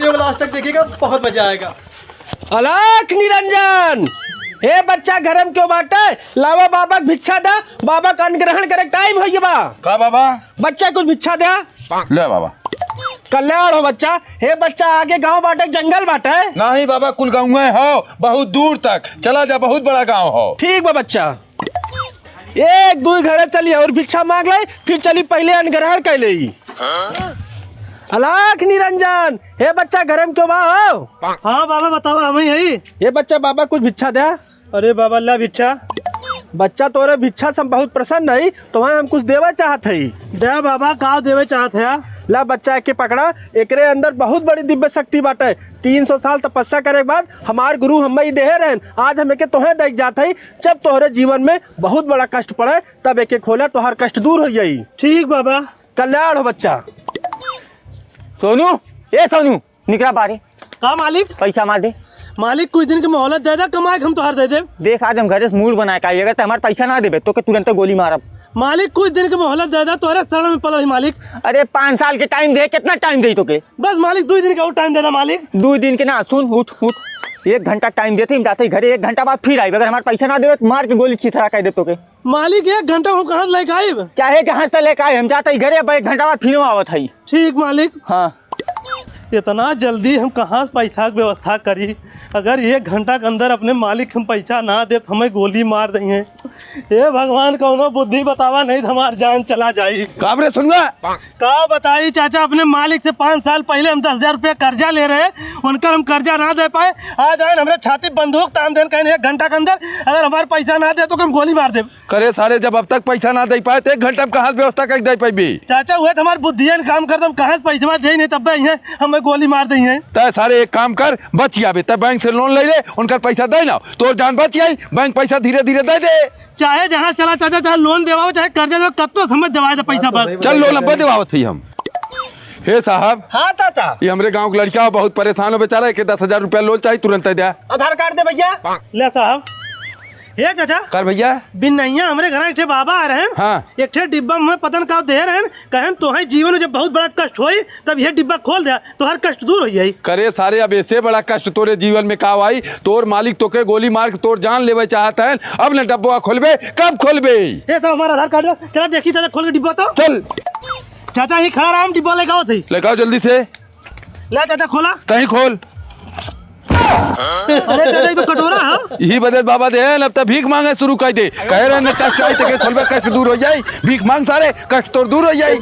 Video को last तक देखिएगा, बहुत मजा आएगा। अलख निरंजन, हे बच्चा गरम क्यों बाटे? लावा बाबा के भिक्षा दा, बाबा का ग्रहण करे टाइम हो बा। का बाबा? बच्चा कुछ भिक्षा दे। ले बाबा। कल्याण हो बच्चा। हे बच्चा आगे गांव बाटे जंगल बाटे? नहीं बाबा, कुल गाँव हो, बहुत दूर तक चला जा, बहुत बड़ा गाँव हो। ठीक बा बच्चा। एक दो घरे चली और भिक्षा मांग ले, फिर चली पहले अनग्रहण कर ले। अलख निरंजन, हे बच्चा गरम क्यों बा हो? हाँ बाबा बताओ, हम यही। ये बच्चा बाबा कुछ भिक्षा दे। अरे बाबा ला भिक्षा। बच्चा तोरे भिक्षा से बहुत प्रसन्न है, तुम्हें हम कुछ देवा चाहत है। दे बाबा, का देवे चाहत है? ला बच्चा के पकड़ा, एकरे अंदर बहुत बड़ी दिव्य शक्ति बाटे। 300 साल तपस्या करे के बाद हमार गुरु हमें देहे रहन, आज हमें के तोहे देख जात है। जब तोहरे जीवन में बहुत बड़ा कष्ट पड़े तब एके खोले, तोहर कष्ट दूर हो जाई। ठीक बाबा। कल्याण हो बच्चा। सोनू, ए सोनू, निकला बारे। का मालिक? पैसा मार दे। मालिक कुछ दिन की मोहलत दे दे, कमाए हम तोहार दे दे। देख आज हम घरे से मूड बनाए का, अगर हमारे पैसा ना देबे तो के तुरंत गोली मारब। मालिक कुछ दिन की मोहलत दे दे, तोहरे शरण में पड़ल है मालिक। अरे 5 साल के टाइम दे, कितना टाइम दे तो के? बस मालिक 2 दिन का और टाइम दे दे मालिक। 2 दिन के ना, सुन उठ उठ, 1 घंटा टाइम देते हम जाते घरे, 1 घंटा बाद फिर आए। अगर हमारे पैसा ना देवे तो मार के गोली चिथरा कर दे तो के। मालिक 1 घंटा हम कहाँ लेके आए? चाहे जहाँ से लेके आए हम जाते घरे, 1 घंटा बाद फिर आवत है। ठीक मालिक। हाँ इतना जल्दी हम कहाँ से पैसा की व्यवस्था करी? अगर 1 घंटा के अंदर अपने मालिक हम पैसा ना दे तो हमें गोली मार देंगे। हे भगवान, कौनो बुद्धि बतावा, नहीं तो हमार जान चला जाई। काबरे सुनवा का बताई चाचा, अपने मालिक से 5 साल पहले हम 10,000 रुपया कर्जा ले रहे, उनकर हम कर्जा ना दे पाए। आज आए हमारे छाती बंदूक तान देन, कहीं 1 घंटा के अंदर अगर हमारे पैसा ना दे तो हम गोली मार दे। करे सारे, जब अब तक पैसा ना दे पाए तो 1 घंटा में कहाँ से व्यवस्था कर दे पाई? चाचा हुए तो हमारे बुद्धिया ने काम करते, हम कहाँ से पैसा दे नहीं, तब हमें गोली मार दी है। तय सारे एक काम कर, बच जाबे तब बैंक से लोन ले ले, उनका पैसा दे ना, तो जान बच जाई। बैंक पैसा धीरे धीरे दे दे। चाहे जहाँ चला चाचा, चाहे लोन देवाओ चाहे कर्जा दो, कब तो समझ देवाए दे पैसा बस। चल लोन अब देवावत ही हम। हे साहब, हाँ चाचा। ये हमरे गांव के लड़का बहुत परेशान हो बेचारा, के 10,000 रुपया लोन चाहिए, तुरंत दे। आधार कार्ड दे भैया। ले साहब। हे चाचा, कर भैया। बिन नैया हमरे घर एक बाबा आ रहे हैं। हाँ। एक ठे डिब्बा में पतन का दे रहे हैं, कहें तोहे जीवन में जब बहुत बड़ा कष्ट होई तब ये डिब्बा खोल दे तो हर कष्ट दूर हो जाई। करे सारे, अब ऐसे बड़ा कष्ट तोरे जीवन में का आई? तोर मालिक तोके गोली मार के तोर जान लेवे चाहता है, अब न डब्बा खोलबे, कब खोलबे? हे साहब, हमारा आधार कार्ड दे। चला देखी चाचा, खोल के डिब्बा तो। चल चाचा ही खड़ा रहा, हम डिब्बा लेके आओ थी। लेकर जल्दी से। ले चाचा खोला। कहीं खोल। अरे चाचा ये तो कटोरा है। यही बदल बाबा दे, अब तक भीख मांगे शुरू कर दे। कह रहे न कष्ट आई तो खोलबे, कष्ट दूर हो जाए। भीख मांग सारे, कष्ट तो दूर हो जाए।